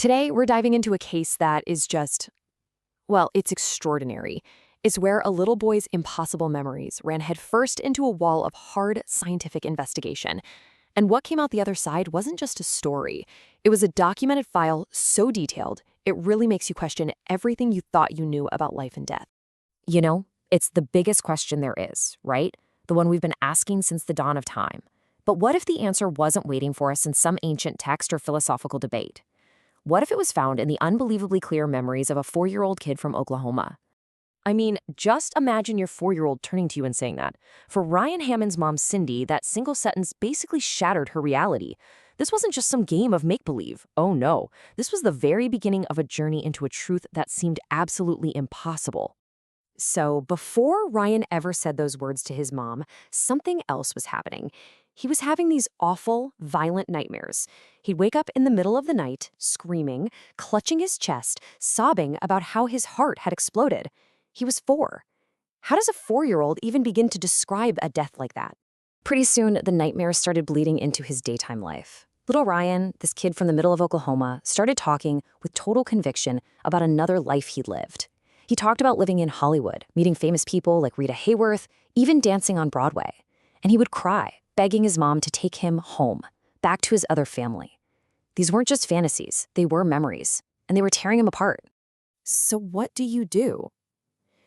Today, we're diving into a case that is just, well, it's extraordinary. It's where a little boy's impossible memories ran headfirst into a wall of hard scientific investigation. And what came out the other side wasn't just a story. It was a documented file so detailed, it really makes you question everything you thought you knew about life and death. You know, it's the biggest question there is, right? The one we've been asking since the dawn of time. But what if the answer wasn't waiting for us in some ancient text or philosophical debate? What if it was found in the unbelievably clear memories of a 4-year-old kid from Oklahoma? I mean, just imagine your 4-year-old turning to you and saying that. For Ryan Hammond's mom, Cindy, that single sentence basically shattered her reality. This wasn't just some game of make-believe. Oh no, this was the very beginning of a journey into a truth that seemed absolutely impossible. So before Ryan ever said those words to his mom, something else was happening. He was having these awful, violent nightmares. He'd wake up in the middle of the night, screaming, clutching his chest, sobbing about how his heart had exploded. He was 4. How does a 4-year-old even begin to describe a death like that? Pretty soon, the nightmares started bleeding into his daytime life. Little Ryan, this kid from the middle of Oklahoma, started talking with total conviction about another life he'd lived. He talked about living in Hollywood, meeting famous people like Rita Hayworth, even dancing on Broadway. And he would cry, begging his mom to take him home, back to his other family. These weren't just fantasies, they were memories, and they were tearing him apart. So what do you do?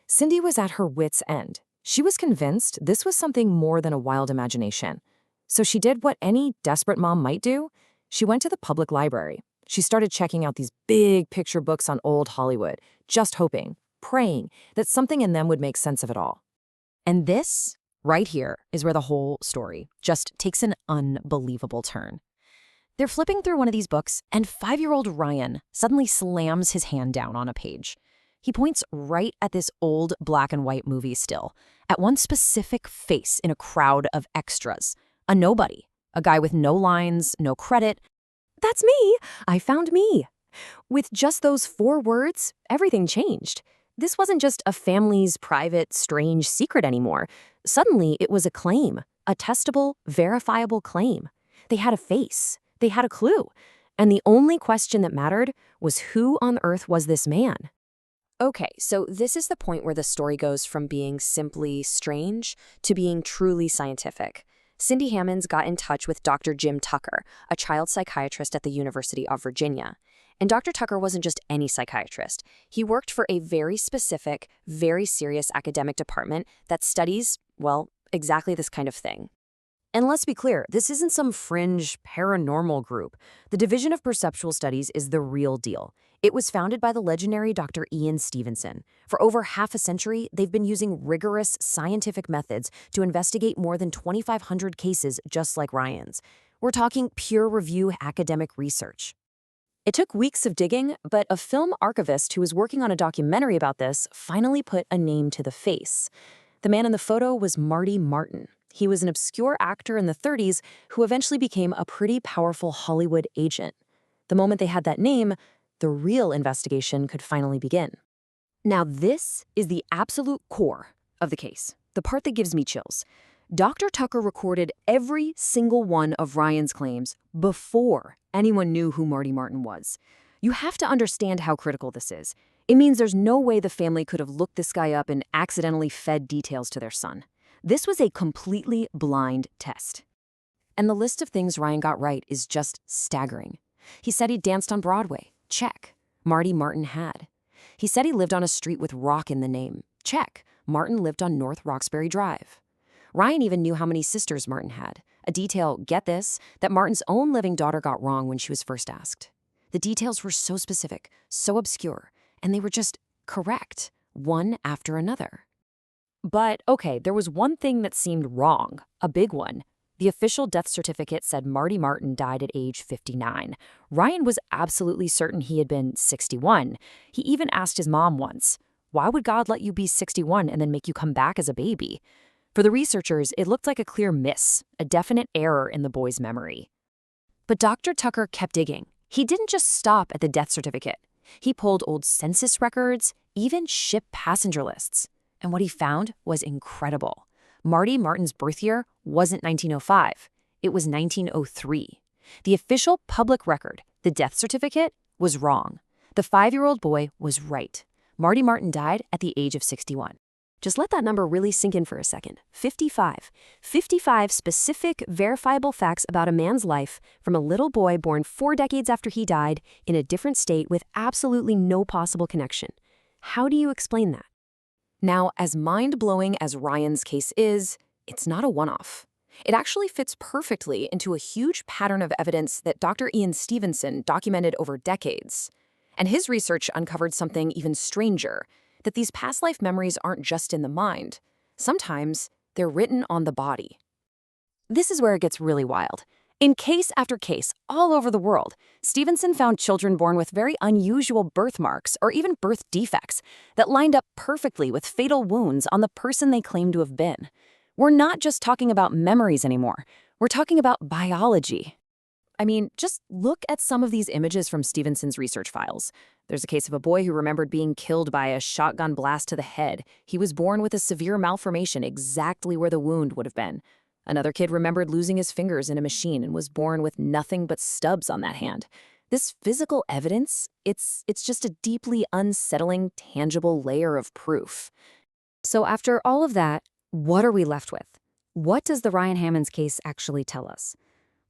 Cindy was at her wit's end. She was convinced this was something more than a wild imagination. So she did what any desperate mom might do. She went to the public library. She started checking out these big picture books on old Hollywood, just hoping, praying that something in them would make sense of it all. And this, right here, is where the whole story just takes an unbelievable turn. They're flipping through one of these books, and 5-year-old Ryan suddenly slams his hand down on a page. He points right at this old black and white movie still, at one specific face in a crowd of extras. A nobody, a guy with no lines, no credit. That's me! I found me! With just those 4 words, everything changed. This wasn't just a family's private, strange secret anymore. Suddenly, it was a claim, a testable, verifiable claim. They had a face. They had a clue. And the only question that mattered was who on earth was this man? Okay, so this is the point where the story goes from being simply strange to being truly scientific. Cindy Hammonds got in touch with Dr. Jim Tucker, a child psychiatrist at the University of Virginia. And Dr. Tucker wasn't just any psychiatrist. He worked for a very specific, very serious academic department that studies, well, exactly this kind of thing. And let's be clear, this isn't some fringe paranormal group. The Division of Perceptual Studies is the real deal. It was founded by the legendary Dr. Ian Stevenson. For over half a century, they've been using rigorous scientific methods to investigate more than 2,500 cases just like Ryan's. We're talking peer-review academic research. It took weeks of digging, but a film archivist who was working on a documentary about this finally put a name to the face. The man in the photo was Marty Martin. He was an obscure actor in the 30s who eventually became a pretty powerful Hollywood agent. The moment they had that name, the real investigation could finally begin. Now this is the absolute core of the case, the part that gives me chills. Dr. Tucker recorded every single one of Ryan's claims before anyone knew who Marty Martin was. You have to understand how critical this is. It means there's no way the family could have looked this guy up and accidentally fed details to their son. This was a completely blind test. And the list of things Ryan got right is just staggering. He said he danced on Broadway. Check. Marty Martin had. He said he lived on a street with Rock in the name. Check. Martin lived on North Roxbury Drive. Ryan even knew how many sisters Martin had. A detail, get this, that Martin's own living daughter got wrong when she was first asked. The details were so specific, so obscure, and they were just correct, one after another. But, okay, there was one thing that seemed wrong, a big one. The official death certificate said Marty Martin died at age 59. Ryan was absolutely certain he had been 61. He even asked his mom once, "Why would God let you be 61 and then make you come back as a baby?" For the researchers, it looked like a clear miss, a definite error in the boy's memory. But Dr. Tucker kept digging. He didn't just stop at the death certificate. He pulled old census records, even ship passenger lists. And what he found was incredible. Marty Martin's birth year wasn't 1905. It was 1903. The official public record, the death certificate, was wrong. The 5-year-old boy was right. Marty Martin died at the age of 61. Just let that number really sink in for a second. 55. 55 specific, verifiable facts about a man's life from a little boy born 4 decades after he died in a different state with absolutely no possible connection. How do you explain that? Now, as mind-blowing as Ryan's case is, it's not a one-off. It actually fits perfectly into a huge pattern of evidence that Dr. Ian Stevenson documented over decades. And his research uncovered something even stranger, that these past life memories aren't just in the mind. Sometimes they're written on the body. This is where it gets really wild. In case after case, all over the world, Stevenson found children born with very unusual birthmarks or even birth defects that lined up perfectly with fatal wounds on the person they claimed to have been. We're not just talking about memories anymore. We're talking about biology. I mean, just look at some of these images from Stevenson's research files. There's a case of a boy who remembered being killed by a shotgun blast to the head. He was born with a severe malformation exactly where the wound would have been. Another kid remembered losing his fingers in a machine and was born with nothing but stubs on that hand. This physical evidence, it's just a deeply unsettling, tangible layer of proof. So after all of that, what are we left with? What does the Ryan Hammond's case actually tell us?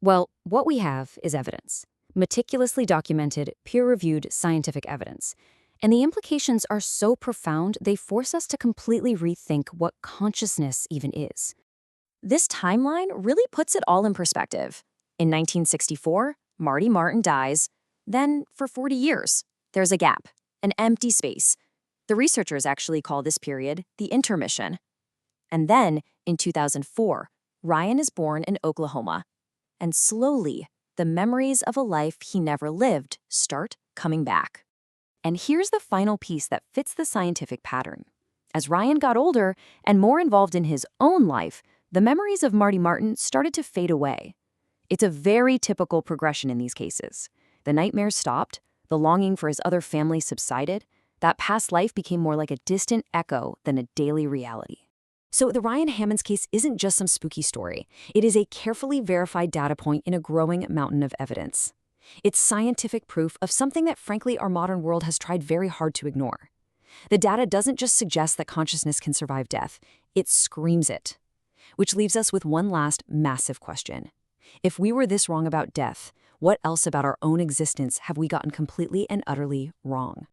Well, what we have is evidence. Meticulously documented, peer-reviewed scientific evidence. And the implications are so profound, they force us to completely rethink what consciousness even is. This timeline really puts it all in perspective. In 1964, Marty Martin dies. Then, for 40 years, there's a gap, an empty space. The researchers actually call this period the intermission. And then, in 2004, Ryan is born in Oklahoma. And slowly, the memories of a life he never lived start coming back. And here's the final piece that fits the scientific pattern. As Ryan got older and more involved in his own life, the memories of Marty Martin started to fade away. It's a very typical progression in these cases. The nightmares stopped, the longing for his other family subsided, that past life became more like a distant echo than a daily reality. So the Ryan Hammond's case isn't just some spooky story. It is a carefully verified data point in a growing mountain of evidence. It's scientific proof of something that, frankly, our modern world has tried very hard to ignore. The data doesn't just suggest that consciousness can survive death, it screams it. Which leaves us with one last massive question. If we were this wrong about death, what else about our own existence have we gotten completely and utterly wrong?